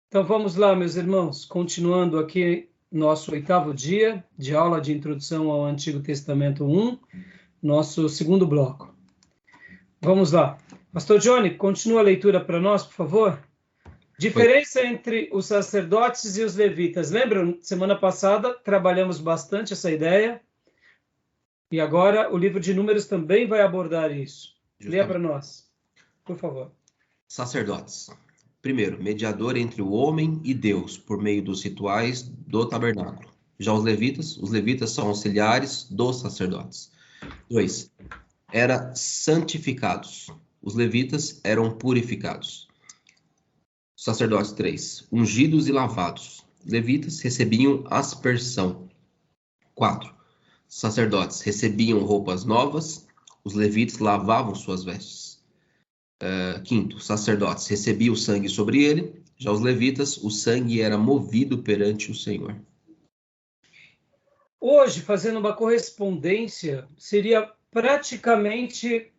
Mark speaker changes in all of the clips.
Speaker 1: Então vamos lá, meus irmãos, continuando aqui nosso 8º dia de aula de introdução ao Antigo Testamento 1, nosso segundo bloco. Vamos lá. Pastor Johnny, continua a leitura para nós, por favor. Diferença entre os sacerdotes e os levitas. Lembram, semana passada trabalhamos bastante essa ideia, e agora o livro de Números também vai abordar isso. Leia para nós, por favor.
Speaker 2: Sacerdotes. Primeiro, mediador entre o homem e Deus, por meio dos rituais do tabernáculo. Já os levitas são auxiliares dos sacerdotes. 2. Era santificados. Os levitas eram purificados. Sacerdotes. 3. Ungidos e lavados. Levitas recebiam aspersão. 4. Sacerdotes recebiam roupas novas. Os levitas lavavam suas vestes. 5. Sacerdotes recebiam o sangue sobre ele. Já os levitas, o sangue era movido perante o Senhor.
Speaker 1: Hoje, fazendo uma correspondência, seria praticamente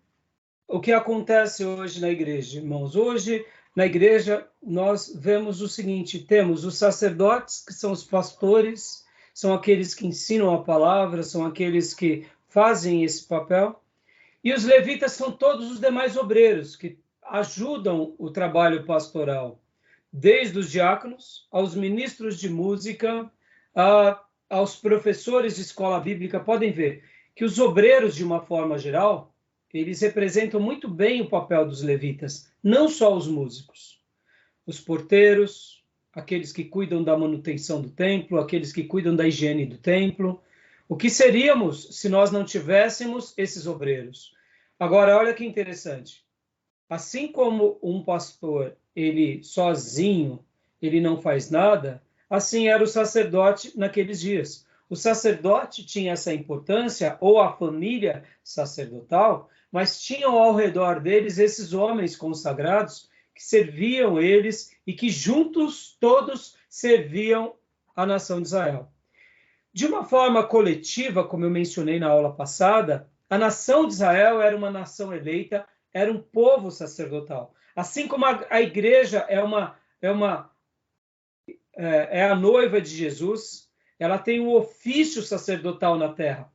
Speaker 1: o que acontece hoje na igreja, irmãos. Hoje, na igreja, nós vemos o seguinte: temos os sacerdotes, que são os pastores, são aqueles que ensinam a palavra, são aqueles que fazem esse papel. E os levitas são todos os demais obreiros que ajudam o trabalho pastoral, desde os diáconos, aos ministros de música, aos professores de escola bíblica. Podem ver que os obreiros, de uma forma geral, eles representam muito bem o papel dos levitas, não só os músicos. Os porteiros, aqueles que cuidam da manutenção do templo, aqueles que cuidam da higiene do templo. O que seríamos se nós não tivéssemos esses obreiros? Agora, olha que interessante. Assim como um pastor, ele sozinho, ele não faz nada, assim era o sacerdote naqueles dias. O sacerdote tinha essa importância, ou a família sacerdotal, mas tinham ao redor deles esses homens consagrados que serviam eles e que juntos todos serviam a nação de Israel. De uma forma coletiva, como eu mencionei na aula passada, a nação de Israel era uma nação eleita, era um povo sacerdotal. Assim como a igreja é a noiva de Jesus, ela tem um ofício sacerdotal na terra.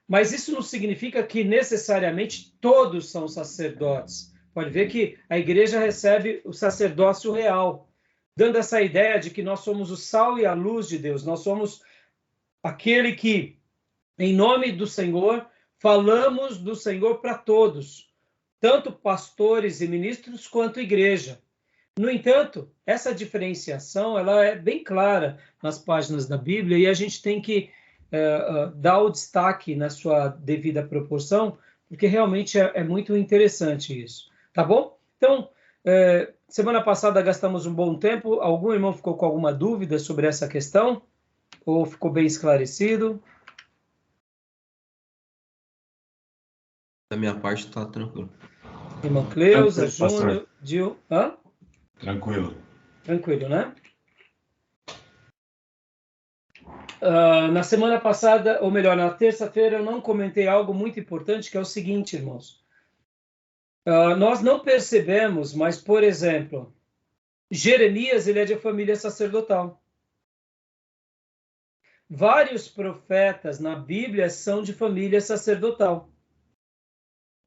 Speaker 1: Mas isso não significa que necessariamente todos são sacerdotes. Pode ver que a igreja recebe o sacerdócio real, dando essa ideia de que nós somos o sal e a luz de Deus. Nós somos aquele que, em nome do Senhor, falamos do Senhor para todos, tanto pastores e ministros quanto igreja. No entanto, essa diferenciação ela é bem clara nas páginas da Bíblia e a gente tem que dar o destaque na sua devida proporção, porque realmente é muito interessante isso. Tá bom? Então, semana passada gastamos um bom tempo. Algum irmão ficou com alguma dúvida sobre essa questão? Ou ficou bem esclarecido?
Speaker 2: Da minha parte, está tranquilo.
Speaker 1: Irmão Cleusa, Júnior, Gil... Hã?
Speaker 3: Tranquilo.
Speaker 1: Tranquilo, né? Na semana passada, ou melhor, na terça-feira, eu não comentei algo muito importante, que é o seguinte, irmãos. Nós não percebemos, mas, por exemplo, Jeremias, ele é de família sacerdotal. Vários profetas na Bíblia são de família sacerdotal.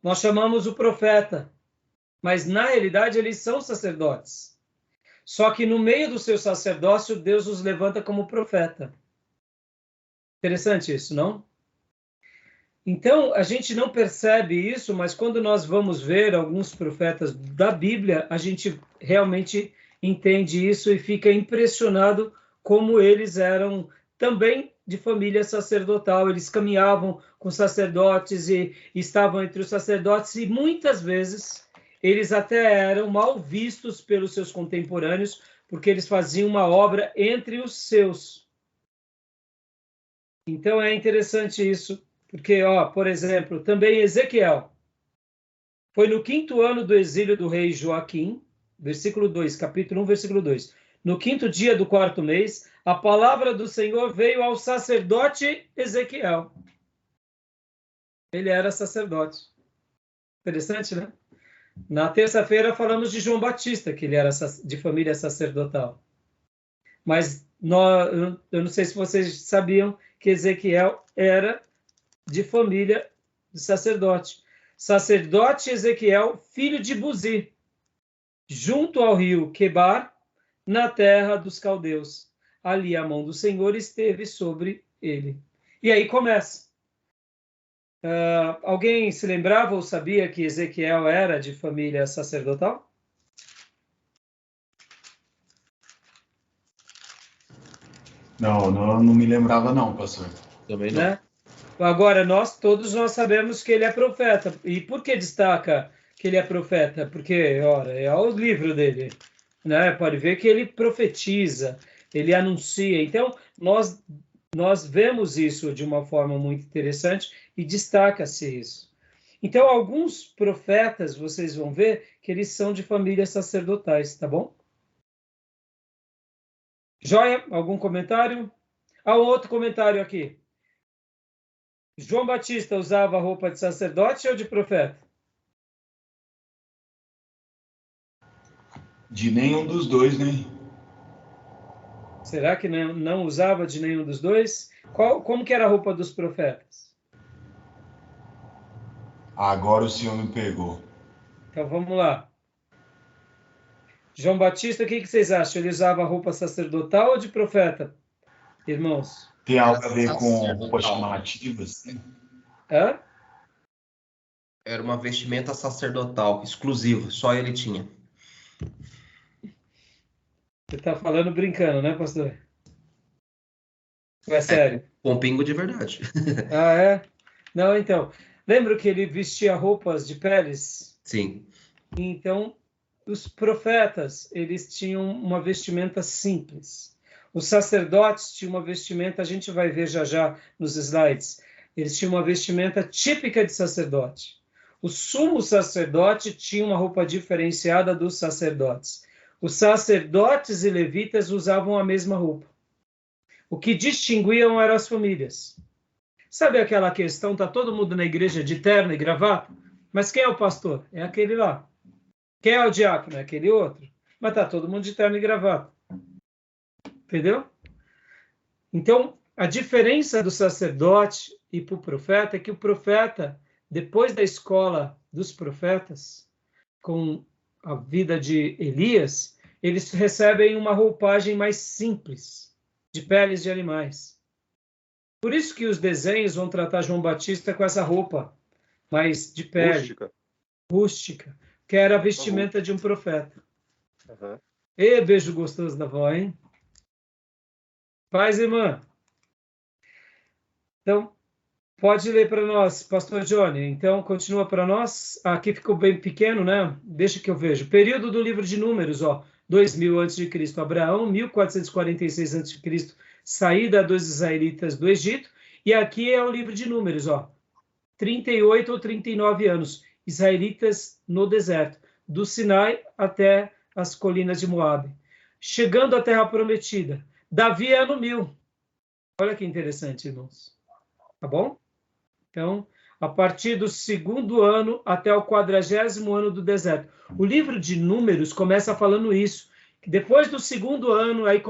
Speaker 1: Nós chamamos o profeta, mas na realidade eles são sacerdotes. Só que no meio do seu sacerdócio, Deus os levanta como profeta. Interessante isso, não? Então, a gente não percebe isso, mas quando nós vamos ver alguns profetas da Bíblia, a gente realmente entende isso e fica impressionado como eles eram também de família sacerdotal. Eles caminhavam com sacerdotes e estavam entre os sacerdotes e muitas vezes eles até eram mal vistos pelos seus contemporâneos porque eles faziam uma obra entre os seus. Então é interessante isso, porque, por exemplo, também Ezequiel foi no 5º ano do exílio do rei Joaquim, versículo 2, capítulo 1, versículo 2. No 5º dia do 4º mês, a palavra do Senhor veio ao sacerdote Ezequiel. Ele era sacerdote. Interessante, né? Na terça-feira falamos de João Batista, que ele era de família sacerdotal. Mas eu não sei se vocês sabiam que Ezequiel era de família de sacerdote. Sacerdote Ezequiel, filho de Buzi, junto ao rio Quebar, na terra dos caldeus. Ali a mão do Senhor esteve sobre ele. E aí começa. Alguém se lembrava ou sabia que Ezequiel era de família sacerdotal?
Speaker 3: Não me lembrava não, pastor.
Speaker 2: Também não.
Speaker 1: Né? Agora, todos nós sabemos que ele é profeta. E por que destaca que ele é profeta? Porque, ora, é o livro dele. Né? Pode ver que ele profetiza, ele anuncia. Então, nós vemos isso de uma forma muito interessante e destaca-se isso. Então, alguns profetas, vocês vão ver que eles são de famílias sacerdotais, tá bom? Joia? Algum comentário? Outro comentário aqui. João Batista usava roupa de sacerdote ou de profeta?
Speaker 3: De nenhum dos dois, né?
Speaker 1: Será que não usava de nenhum dos dois? Como que era a roupa dos profetas?
Speaker 3: Agora o senhor me pegou.
Speaker 1: Então vamos lá. João Batista, o que vocês acham? Ele usava roupa sacerdotal ou de profeta? Irmãos?
Speaker 3: Tem algo a ver com roupas chamativas?
Speaker 1: Hã?
Speaker 2: Era uma vestimenta sacerdotal, exclusiva, só ele tinha.
Speaker 1: Você está falando brincando, né, pastor? Ou é sério?
Speaker 2: Com pingo de verdade.
Speaker 1: Ah, é? Não, então. Lembra que ele vestia roupas de peles?
Speaker 2: Sim.
Speaker 1: Então, os profetas, eles tinham uma vestimenta simples. Os sacerdotes tinham uma vestimenta, a gente vai ver já já nos slides, eles tinham uma vestimenta típica de sacerdote. O sumo sacerdote tinha uma roupa diferenciada dos sacerdotes. Os sacerdotes e levitas usavam a mesma roupa. O que distinguiam eram as famílias. Sabe aquela questão, tá todo mundo na igreja de terno e gravata? Mas quem é o pastor? É aquele lá. Quem é o diácono? É aquele outro. Mas tá todo mundo de terno e gravata. Entendeu? Então, a diferença do sacerdote e para o profeta é que o profeta, depois da escola dos profetas, com a vida de Elias, eles recebem uma roupagem mais simples, de peles de animais. Por isso que os desenhos vão tratar João Batista com essa roupa mais de pele, rústica, que era a vestimenta de um profeta.
Speaker 4: Uhum.
Speaker 1: E beijo gostoso da avó, hein? Paz, irmã. Então, pode ler para nós, pastor Johnny. Então, continua para nós. Aqui ficou bem pequeno, né? Deixa que eu vejo. Período do livro de Números, 2000 a.C. Abraão, 1446 a.C. Saída dos israelitas do Egito. E aqui é o livro de Números, 38 ou 39 anos. Israelitas no deserto, do Sinai até as colinas de Moabe. Chegando à Terra Prometida. Davi é ano 1000. Olha que interessante, irmãos. Tá bom? Então, a partir do segundo ano até o 40º ano do deserto. O livro de Números começa falando isso, que depois do segundo ano, aí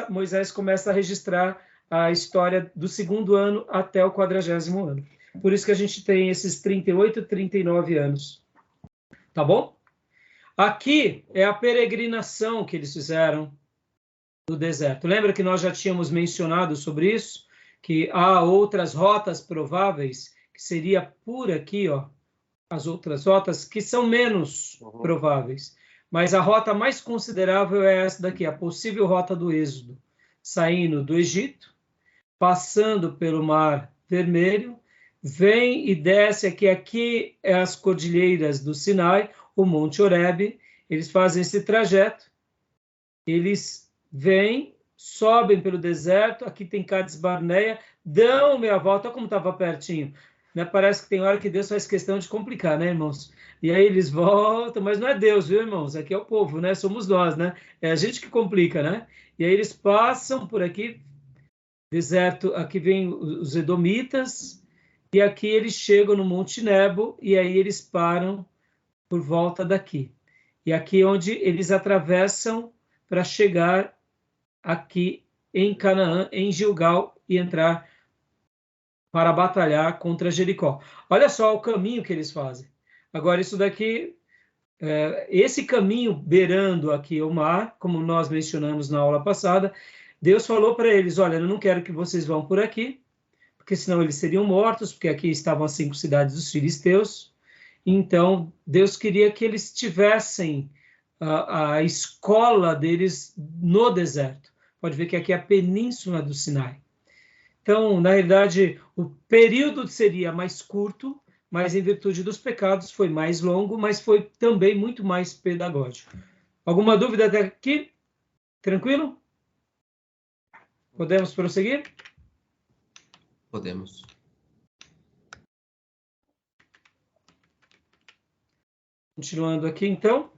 Speaker 1: Moisés começa a registrar a história do segundo ano até o 40º ano. Por isso que a gente tem esses 38, 39 anos. Tá bom? Aqui é a peregrinação que eles fizeram no deserto. Lembra que nós já tínhamos mencionado sobre isso? Que há outras rotas prováveis, que seria por aqui, as outras rotas, que são menos prováveis. Mas a rota mais considerável é essa daqui, a possível rota do Êxodo, saindo do Egito, passando pelo Mar Vermelho, vem e desce aqui é as cordilheiras do Sinai, o Monte Horebe, eles fazem esse trajeto, eles vêm, sobem pelo deserto, aqui tem Cades Barneia, dão meia volta, olha como estava pertinho, né? Parece que tem hora que Deus faz questão de complicar, né, irmãos? E aí eles voltam, mas não é Deus, viu, irmãos? Aqui é o povo, né? Somos nós, né? É a gente que complica, né? E aí eles passam por aqui, deserto, aqui vem os Edomitas, e aqui eles chegam no Monte Nebo, e aí eles param por volta daqui. E aqui é onde eles atravessam para chegar aqui em Canaã, em Gilgal, e entrar para batalhar contra Jericó. Olha só o caminho que eles fazem. Agora, isso daqui, esse caminho beirando aqui o mar, como nós mencionamos na aula passada, Deus falou para eles, olha, eu não quero que vocês vão por aqui, porque senão eles seriam mortos, porque aqui estavam as 5 cidades dos filisteus. Então, Deus queria que eles tivessem a escola deles no deserto. Pode ver que aqui é a península do Sinai. Então, na realidade, o período seria mais curto, mas em virtude dos pecados foi mais longo, mas foi também muito mais pedagógico. Alguma dúvida até aqui? Tranquilo? Podemos prosseguir?
Speaker 2: Podemos.
Speaker 1: Continuando aqui, então.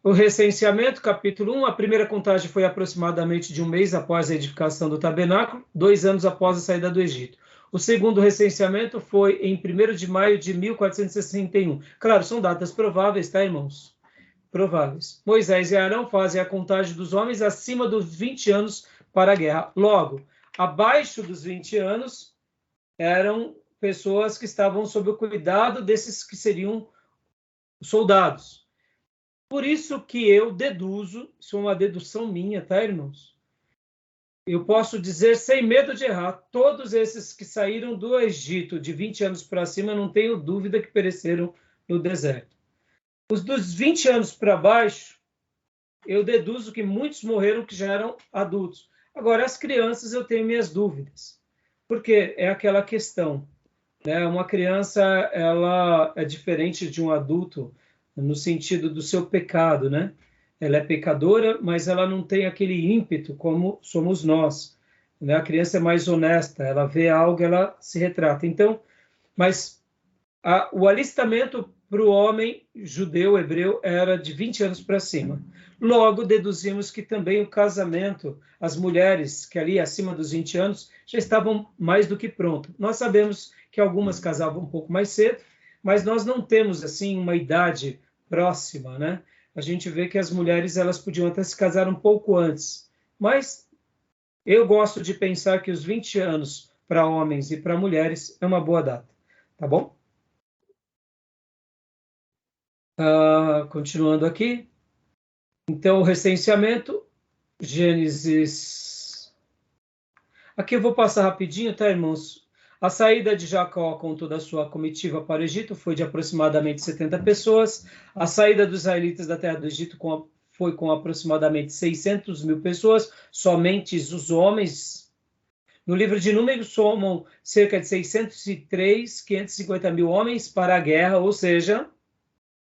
Speaker 1: O recenseamento, capítulo 1, a primeira contagem foi aproximadamente de um mês após a edificação do tabernáculo, 2 anos após a saída do Egito. O segundo recenseamento foi em 1º de maio de 1461. Claro, são datas prováveis, tá, irmãos? Prováveis. Moisés e Arão fazem a contagem dos homens acima dos 20 anos para a guerra. Logo, abaixo dos 20 anos eram pessoas que estavam sob o cuidado desses que seriam soldados. Por isso que eu deduzo, isso é uma dedução minha, tá, irmãos? Eu posso dizer, sem medo de errar, todos esses que saíram do Egito de 20 anos para cima, não tenho dúvida que pereceram no deserto. Os dos 20 anos para baixo, eu deduzo que muitos morreram que já eram adultos. Agora, as crianças, eu tenho minhas dúvidas, porque é aquela questão, né? Uma criança, ela é diferente de um adulto no sentido do seu pecado, né? Ela é pecadora, mas ela não tem aquele ímpeto como somos nós, né? A criança é mais honesta, ela vê algo, ela se retrata. Então, mas o alistamento para o homem judeu, hebreu, era de 20 anos para cima. Logo, deduzimos que também o casamento, as mulheres que ali acima dos 20 anos já estavam mais do que prontas. Nós sabemos que algumas casavam um pouco mais cedo, mas nós não temos assim uma idade próxima, né? A gente vê que as mulheres elas podiam até se casar um pouco antes, mas eu gosto de pensar que os 20 anos para homens e para mulheres é uma boa data, tá bom? Continuando aqui. Então, o recenseamento, Gênesis. Aqui eu vou passar rapidinho, tá, irmãos? A saída de Jacó com toda a sua comitiva para o Egito foi de aproximadamente 70 pessoas. A saída dos israelitas da terra do Egito foi com aproximadamente 600 mil pessoas, somente os homens. No livro de Números, somam cerca de 603, 550 mil homens para a guerra, ou seja,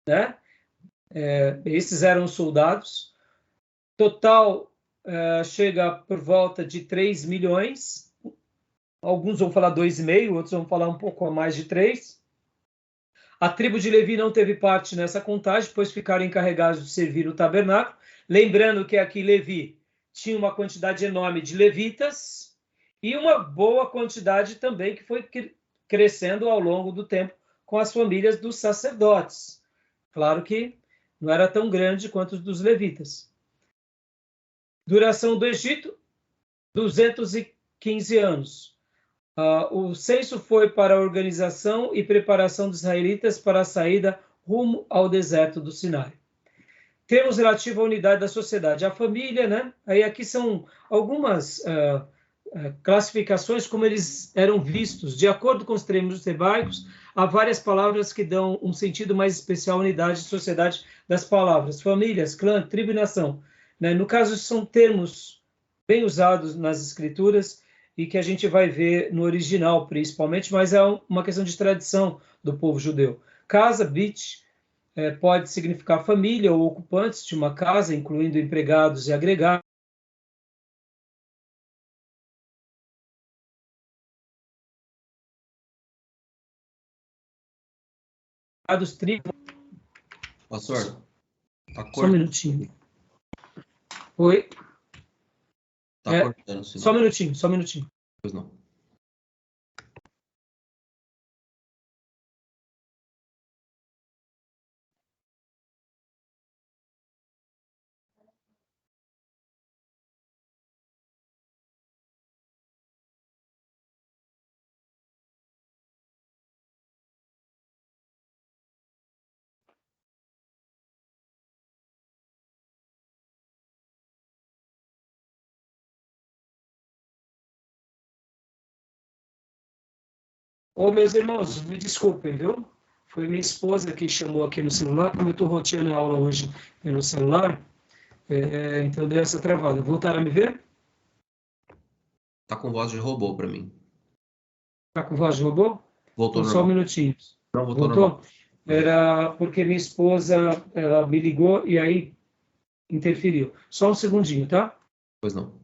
Speaker 1: né? Esses eram os soldados. Total chega por volta de 3 milhões. Alguns vão falar 2,5, outros vão falar um pouco a mais de 3. A tribo de Levi não teve parte nessa contagem, pois ficaram encarregados de servir no tabernáculo. Lembrando que aqui Levi tinha uma quantidade enorme de levitas e uma boa quantidade também que foi crescendo ao longo do tempo com as famílias dos sacerdotes. Claro que não era tão grande quanto os dos levitas. Duração do Egito, 215 anos. O censo foi para a organização e preparação dos israelitas para a saída rumo ao deserto do Sinai. Termos relativo à unidade da sociedade. A família, né? Aí aqui são algumas classificações como eles eram vistos. De acordo com os termos hebraicos, há várias palavras que dão um sentido mais especial à unidade e sociedade das palavras. Famílias, clã, tribo e nação. Né? No caso, são termos bem usados nas escrituras e que a gente vai ver no original, principalmente, mas é uma questão de tradição do povo judeu. Casa, bit, pode significar família ou ocupantes de uma casa, incluindo empregados e agregados. Tribos.
Speaker 2: Pastor, tá
Speaker 1: Só um
Speaker 2: cortando.
Speaker 1: minutinho. Oi?
Speaker 2: Tá cortando, senão.
Speaker 1: Só um minutinho.
Speaker 2: Pois não.
Speaker 1: Ô, meus irmãos, me desculpem, viu? Foi minha esposa que chamou aqui no celular, como eu estou roteando a aula hoje pelo celular, então deu essa travada. Voltaram a me ver?
Speaker 2: Tá com voz de robô para mim.
Speaker 1: Tá com voz de robô?
Speaker 2: Voltou
Speaker 1: Então, só um
Speaker 2: normal.
Speaker 1: minutinho.
Speaker 2: Não, voltou normal.
Speaker 1: Era porque minha esposa, ela me ligou e aí interferiu. Só um segundinho, tá?
Speaker 2: Pois não.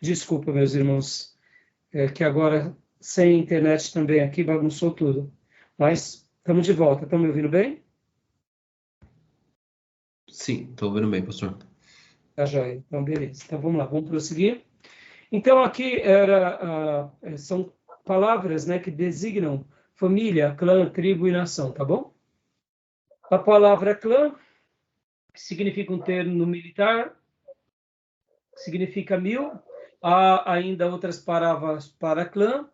Speaker 1: Desculpa, meus irmãos, que agora sem internet também aqui bagunçou tudo. Mas estamos de volta. Estão me ouvindo bem?
Speaker 2: Sim, estou ouvindo bem, pastor.
Speaker 1: Tá joia. Então, beleza. Então, vamos lá, vamos prosseguir. Então, aqui são palavras, né, que designam família, clã, tribo e nação, tá bom? A palavra clã significa um termo militar, significa 1000. Há ainda outras palavras para clã,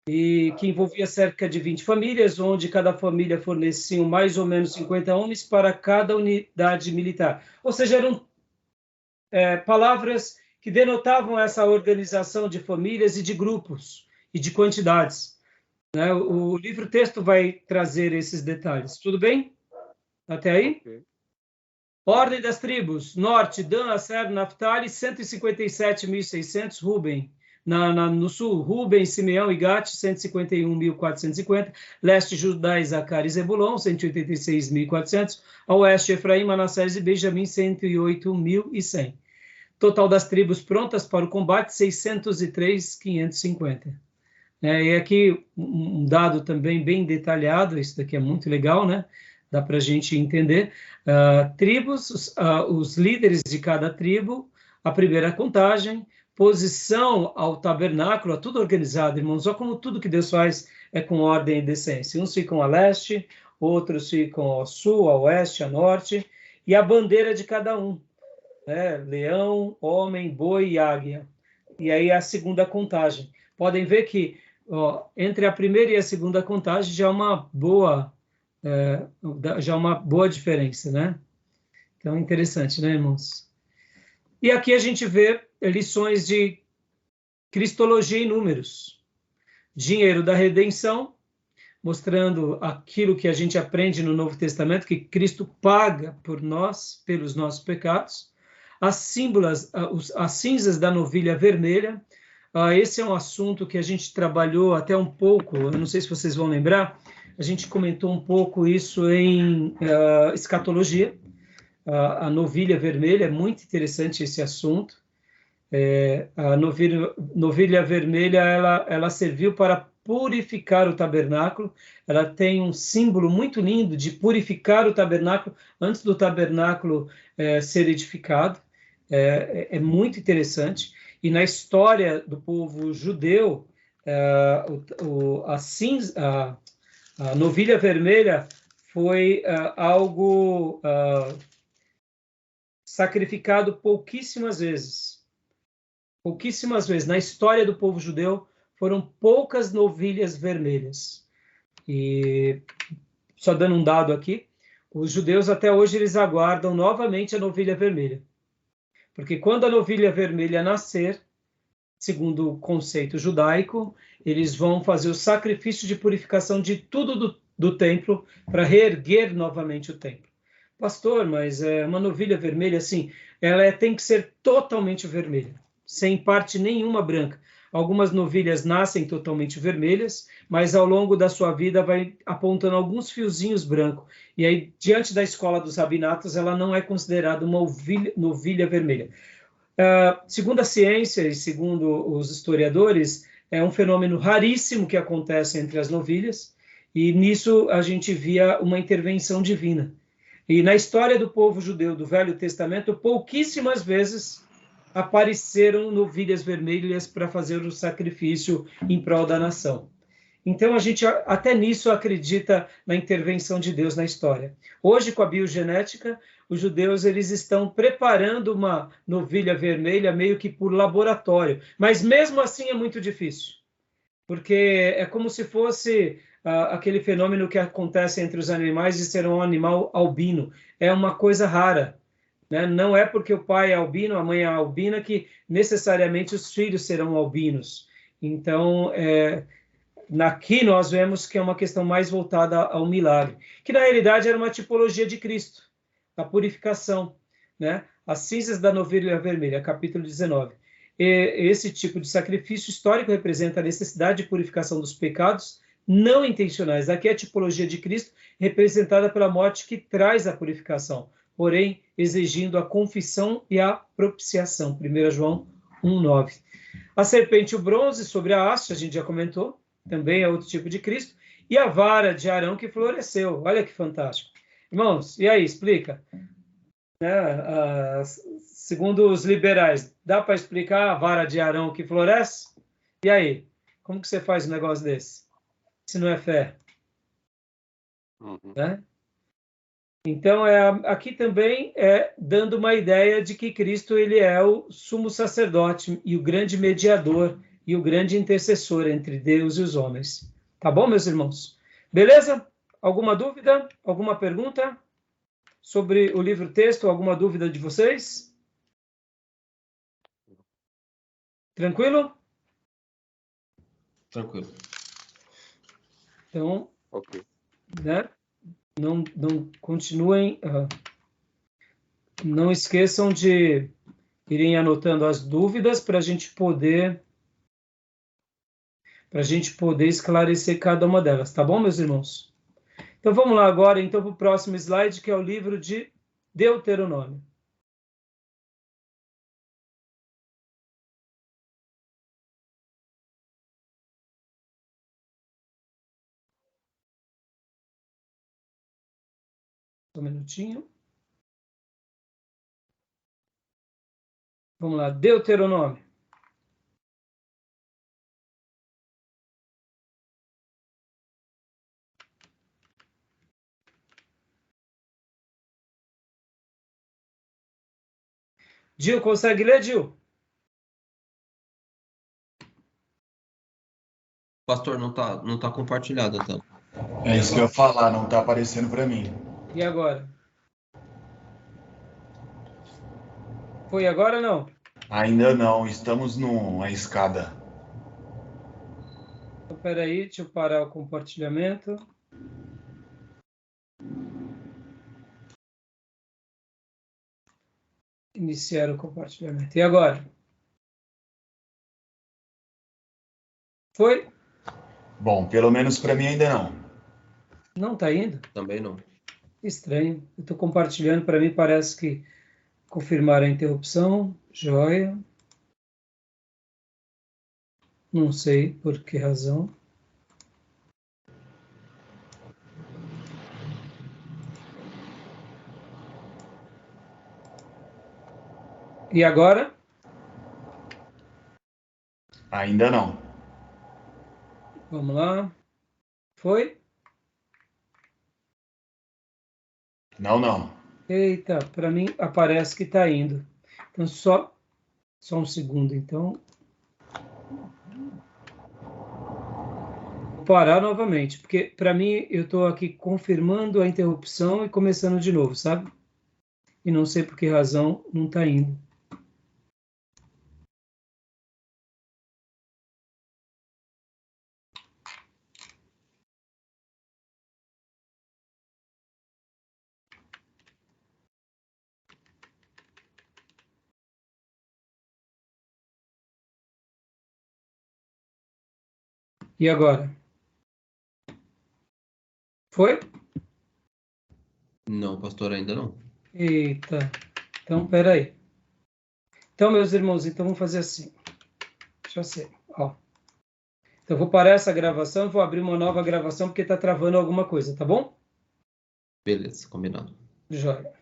Speaker 1: e que envolvia cerca de 20 famílias, onde cada família fornecia mais ou menos 50 homens para cada unidade militar. Ou seja, eram palavras que denotavam essa organização de famílias e de grupos e de quantidades. Né? O livro-texto vai trazer esses detalhes. Tudo bem? Até aí? Okay. Ordem das tribos. Norte, Dan, Aser, Naphtali, 157.600, Ruben. No sul, Ruben, Simeão e Gate, 151.450. Leste, Judá, Isacar e Zebulon, 186.400. A oeste, Efraim, Manassés e Benjamim, 108.100. Total das tribos prontas para o combate, 603.550. E aqui um dado também bem detalhado, isso daqui é muito legal, né? Dá para a gente entender. Tribos, os líderes de cada tribo, a primeira contagem, posição ao tabernáculo, tudo organizado, irmãos. Olha como tudo que Deus faz é com ordem e decência. Uns ficam a leste, outros ficam ao sul, a oeste, a norte, e a bandeira de cada um. Leão, homem, boi e águia. E aí a segunda contagem. Podem ver que entre a primeira e a segunda contagem já é uma boa diferença, né? Então, interessante, né, irmãos? E aqui a gente vê lições de cristologia em números. Dinheiro da redenção, mostrando aquilo que a gente aprende no Novo Testamento, que Cristo paga por nós, pelos nossos pecados. As cinzas da novilha vermelha. Esse é um assunto que a gente trabalhou até um pouco, eu não sei se vocês vão lembrar, a gente comentou um pouco isso em escatologia. A novilha vermelha, é muito interessante esse assunto. A novilha vermelha, ela serviu para purificar o tabernáculo. Ela tem um símbolo muito lindo de purificar o tabernáculo antes do tabernáculo ser edificado. É muito interessante. E na história do povo judeu, a novilha vermelha foi algo sacrificado pouquíssimas vezes. Pouquíssimas vezes. Na história do povo judeu, foram poucas novilhas vermelhas. E, só dando um dado aqui, os judeus até hoje eles aguardam novamente a novilha vermelha. Porque quando a novilha vermelha nascer, segundo o conceito judaico, eles vão fazer o sacrifício de purificação de tudo do templo para reerguer novamente o templo. Pastor, mas uma novilha vermelha, assim, ela tem que ser totalmente vermelha, sem parte nenhuma branca. Algumas novilhas nascem totalmente vermelhas, mas ao longo da sua vida vai apontando alguns fiozinhos brancos. E aí, diante da escola dos rabinatos, ela não é considerada uma novilha vermelha. Segundo a ciência e segundo os historiadores, é um fenômeno raríssimo que acontece entre as novilhas, e nisso a gente via uma intervenção divina. E na história do povo judeu do Velho Testamento, pouquíssimas vezes apareceram novilhas vermelhas para fazer o sacrifício em prol da nação. Então, a gente até nisso acredita na intervenção de Deus na história. Hoje, com a biogenética, os judeus eles estão preparando uma novilha vermelha meio que por laboratório. Mas, mesmo assim, é muito difícil. Porque é como se fosse aquele fenômeno que acontece entre os animais de ser um animal albino. É uma coisa rara. Né? Não é porque o pai é albino, a mãe é albina, que necessariamente os filhos serão albinos. Então, aqui nós vemos que é uma questão mais voltada ao milagre, que na realidade era uma tipologia de Cristo, a purificação, né? As cinzas da novilha vermelha, capítulo 19. Esse tipo de sacrifício histórico representa a necessidade de purificação dos pecados não intencionais. Aqui é a tipologia de Cristo, representada pela morte que traz a purificação, porém exigindo a confissão e a propiciação. 1 João 1,9. A serpente, o bronze sobre a haste, a gente já comentou, também é outro tipo de Cristo, e a vara de Arão que floresceu. Olha que fantástico. Irmãos, e aí, explica. Segundo os liberais, dá para explicar a vara de Arão que floresce? E aí, como que você faz um negócio desse? Se não é fé. Né? Então, aqui também dando uma ideia de que Cristo ele é o sumo sacerdote e o grande mediador e o grande intercessor entre Deus e os homens. Tá bom, meus irmãos? Beleza? Alguma dúvida? Alguma pergunta sobre o livro-texto? Alguma dúvida de vocês? Tranquilo?
Speaker 2: Tranquilo.
Speaker 1: Então,
Speaker 4: Ok.
Speaker 1: né? Não continuem, não esqueçam de irem anotando as dúvidas para a gente poder esclarecer cada uma delas, tá bom, meus irmãos? Então vamos lá agora então para o próximo slide, que é o livro de Deuteronômio. Um minutinho. Vamos lá, Deuteronômio. Gil, consegue ler, Gil?
Speaker 2: Pastor, não tá compartilhado a tela.
Speaker 3: É isso que eu ia falar, não tá aparecendo para mim.
Speaker 1: E agora? Foi agora ou não?
Speaker 3: Ainda não, estamos numa escada.
Speaker 1: Então, peraí, deixa eu parar o compartilhamento. Iniciar o compartilhamento. E agora? Foi?
Speaker 3: Bom, pelo menos para mim ainda não.
Speaker 1: Não está indo?
Speaker 2: Também não.
Speaker 1: Estranho. Eu estou compartilhando, para mim parece que confirmaram a interrupção. Joia. Não sei por que razão. E agora?
Speaker 3: Ainda não.
Speaker 1: Vamos lá. Foi?
Speaker 3: Não.
Speaker 1: Eita, para mim aparece que está indo. Então, só um segundo, então. Vou parar novamente, porque para mim eu estou aqui confirmando a interrupção e começando de novo, sabe? E não sei por que razão não está indo. E agora? Foi?
Speaker 2: Não, pastor, ainda não.
Speaker 1: Eita. Então, peraí. Então, meus irmãos, então vamos fazer assim. Deixa eu ser. Ó. Então, eu vou parar essa gravação e vou abrir uma nova gravação porque está travando alguma coisa, tá bom?
Speaker 2: Beleza, combinado.
Speaker 1: Joia.